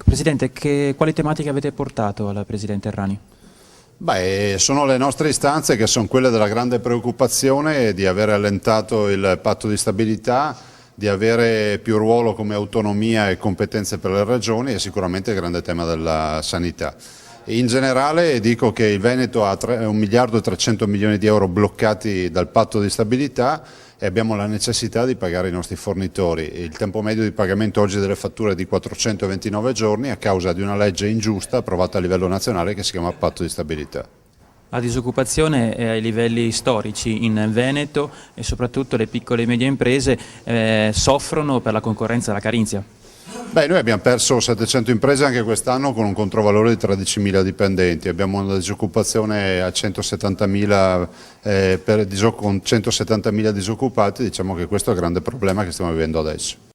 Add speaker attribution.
Speaker 1: Presidente, quali tematiche avete portato alla Presidente Errani?
Speaker 2: Sono le nostre istanze, che sono quelle della grande preoccupazione di aver allentato il patto di stabilità, di avere più ruolo come autonomia e competenze per le regioni e sicuramente il grande tema della sanità. In generale dico che il Veneto ha 1 miliardo e 300 milioni di euro bloccati dal patto di stabilità e abbiamo la necessità di pagare i nostri fornitori. Il tempo medio di pagamento oggi delle fatture è di 429 giorni a causa di una legge ingiusta approvata a livello nazionale che si chiama patto di stabilità.
Speaker 1: La disoccupazione è ai livelli storici in Veneto e soprattutto le piccole e medie imprese soffrono per la concorrenza della Carinzia.
Speaker 2: Noi abbiamo perso 700 imprese anche quest'anno con un controvalore di 13.000 dipendenti, abbiamo una disoccupazione a 170.000 con 170.000 disoccupati, diciamo che questo è il grande problema che stiamo vivendo adesso.